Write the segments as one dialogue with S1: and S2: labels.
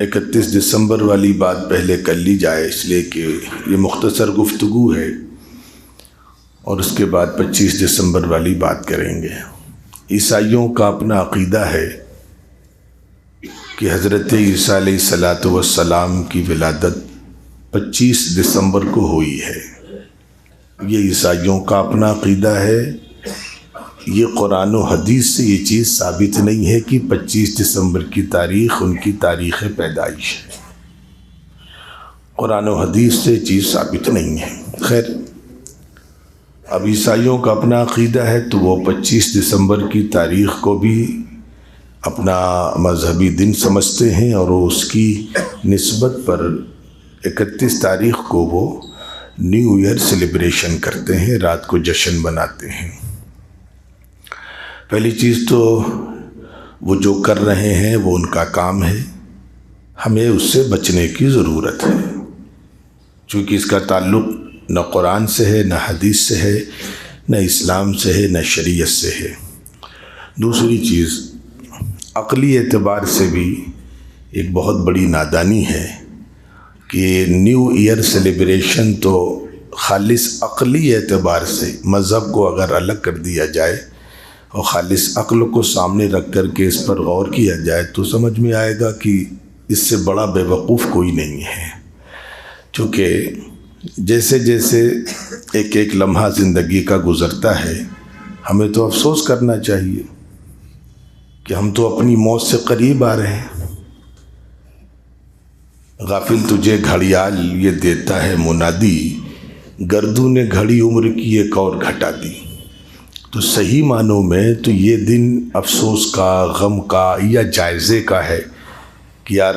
S1: 31 दिसंबर वाली बात पहले कर ली जाए, इसलिए कि ये मुख्तसर गुफ्तगू है, और उसके बाद 25 दिसंबर वाली बात करेंगे। ईसाइयों का अपना अक़ीदा है कि हज़रत ईसा अलैहिस्सलातु वस्सलाम की विलादत 25 दिसंबर को हुई है। ये ईसाइयों का अपना अक़ीदा है। ये कुरान और हदीस से ये चीज़ साबित नहीं है कि 25 दिसंबर की तारीख़ उनकी तारीख़ पैदाइश है। कुरान और हदीस से चीज़ साबित नहीं है। खैर, अब ईसाइयों का अपना अक़ीदा है तो वो 25 दिसंबर की तारीख़ को भी अपना मजहबी दिन समझते हैं और वो उसकी निस्बत पर 31 तारीख़ को वो न्यू ईयर सेलिब्रेशन करते हैं, रात को जश्न मनाते हैं। पहली चीज़ तो वो जो कर रहे हैं वो उनका काम है, हमें उससे बचने की ज़रूरत है, क्योंकि इसका ताल्लुक़ न कुरान से है, न हदीस से है, न इस्लाम से है, न शरीयत से है। दूसरी चीज़, अक़ली एतबार से भी एक बहुत बड़ी नादानी है कि न्यू ईयर सेलिब्रेशन तो खालिस अक़ली एतबार से मज़हब को अगर अलग कर दिया जाए और ख़ालिस अक़ल को सामने रख कर के इस पर गौर किया जाए तो समझ में आएगा कि इससे बड़ा बेवकूफ़ कोई नहीं है। क्योंकि जैसे जैसे एक एक लम्हा ज़िंदगी का गुज़रता है, हमें तो अफसोस करना चाहिए कि हम तो अपनी मौत से करीब आ रहे हैं। गाफिल तुझे घड़ियाल ये देता है मुनादी, गर्दू ने घड़ी उम्र की एक और घटा दी। तो सही मानों में तो ये दिन अफसोस का, गम का या जायज़े का है कि यार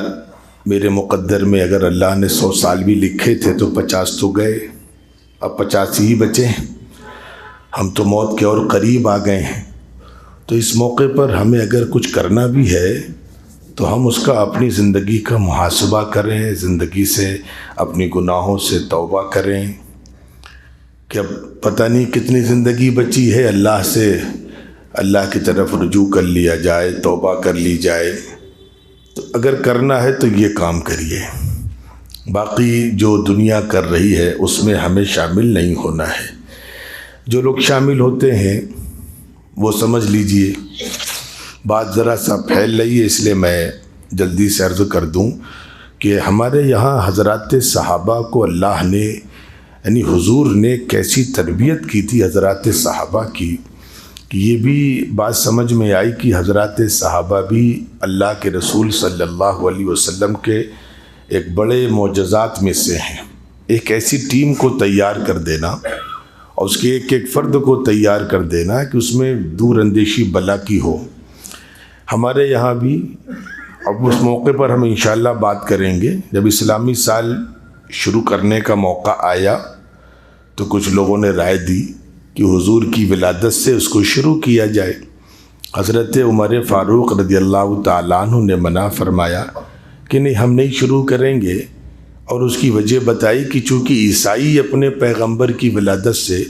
S1: मेरे मुक़द्दर में अगर अल्लाह ने 100 साल भी लिखे थे तो 50 तो गए, अब 50 ही बचे हैं, हम तो मौत के और करीब आ गए हैं। तो इस मौके पर हमें अगर कुछ करना भी है तो हम उसका अपनी ज़िंदगी का मुहासबा करें, ज़िंदगी से अपनी गुनाहों से तौबा करें कि अब पता नहीं कितनी ज़िंदगी बची है, अल्लाह की तरफ रुजू कर लिया जाए, तौबा कर ली जाए। तो अगर करना है तो ये काम करिए, बाकी जो दुनिया कर रही है उसमें हमें शामिल नहीं होना है। जो लोग शामिल होते हैं वो समझ लीजिए बात ज़रा सा फैल रही है, इसलिए मैं जल्दी से अर्ज़ कर दूं कि हमारे यहाँ हज़रात सहाबा को अल्लाह ने, यानी हुजूर ने कैसी तरबियत की थी हज़रात सहाबा की, कि ये भी बात समझ में आई कि हज़रात सहाबा भी अल्लाह के रसूल सल्लल्लाहु अलैहि वसल्लम के एक बड़े मोजज़ात में से हैं। एक ऐसी टीम को तैयार कर देना और उसके एक एक फ़र्द को तैयार कर देना कि उसमें दूर अंदेशी बला की हो। हमारे यहाँ भी अब उस मौके पर हम इंशाअल्लाह बात करेंगे। जब इस्लामी साल शुरू करने का मौका आया तो कुछ लोगों ने राय दी कि हुजूर की विलादत से उसको शुरू किया जाए। हज़रत उमर फ़ारूक रज़ियल्लाहु ताला अन्हु ने मना फरमाया कि नहीं, हम नहीं शुरू करेंगे, और उसकी वजह बताई कि चूँकि ईसाई अपने पैगंबर की विलादत से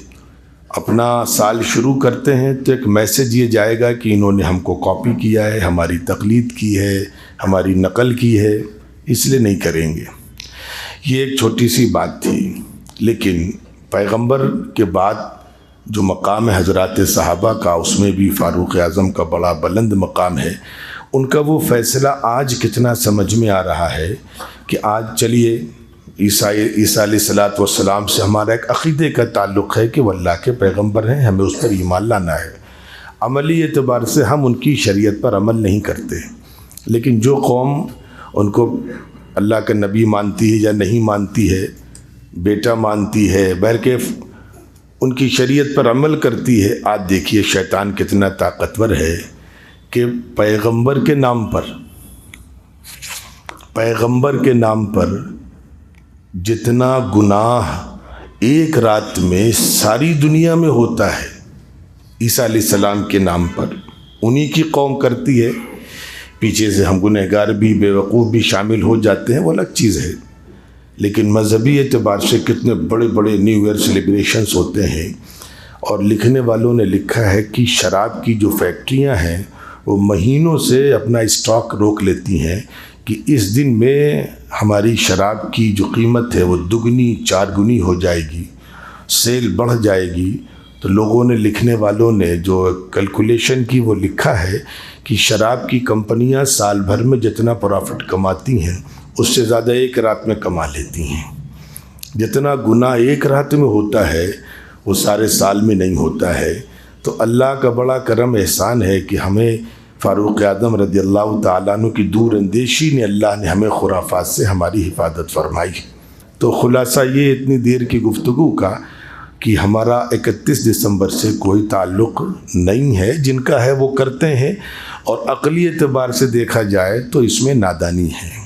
S1: अपना साल शुरू करते हैं तो एक मैसेज ये जाएगा कि इन्होंने हमको कॉपी किया है, हमारी तकलीद की है, हमारी नकल की है, इसलिए नहीं करेंगे। ये एक छोटी सी बात थी, लेकिन पैगंबर के बाद जो मकाम है हज़रात सहाबा का, उसमें भी फ़ारूक़ आज़म का बड़ा बुलंद मकाम है। उनका वो फ़ैसला आज कितना समझ में आ रहा है कि आज चलिए ईसा अलैहिस्सलातु वस्सलाम से हमारा एक अक़ीदे का ताल्लुक़ है कि वो अल्लाह के पैगंबर हैं, हमें उस पर ईमान लाना है। अमली एतबार से हम उनकी शरीयत पर अमल नहीं करते, लेकिन जो कौम उनको अल्लाह का नबी मानती है या नहीं मानती है, बेटा मानती है, बहरकैफ़ उनकी शरीयत पर अमल करती है। आज देखिए शैतान कितना ताकतवर है कि पैगंबर के नाम पर जितना गुनाह एक रात में सारी दुनिया में होता है, ईसा अलैहिस्सलाम के नाम पर उन्हीं की कौम करती है। पीछे से हम गुनहगार भी, बेवकूफ़ भी शामिल हो जाते हैं, वो अलग चीज़ है, लेकिन मजहबी एतबार से कितने बड़े बड़े न्यू ईयर सेलिब्रेशंस होते हैं। और लिखने वालों ने लिखा है कि शराब की जो फैक्ट्रियां हैं वो महीनों से अपना स्टॉक रोक लेती हैं कि इस दिन में हमारी शराब की जो कीमत है वो दुगनी चारगुनी हो जाएगी, सेल बढ़ जाएगी। तो लोगों ने, लिखने वालों ने जो कैलकुलेशन की वो लिखा है कि शराब की कंपनियां साल भर में जितना प्रॉफिट कमाती हैं उससे ज़्यादा एक रात में कमा लेती हैं। जितना गुनाह एक रात में होता है वो सारे साल में नहीं होता है। तो अल्लाह का बड़ा करम एहसान है कि हमें फ़ारूक आज़म रज़ियल्लाहु ताला अन्हु की दूर अंदेशी ने अल्लाह ने हमें खुराफात से हमारी हिफाजत फरमाई। तो खुलासा ये इतनी देर की गुफ्तगू का कि हमारा 31 दिसंबर से कोई ताल्लुक़ नहीं है, जिनका है वो करते हैं, और अक़ली एतबार से देखा जाए तो इसमें नादानी है।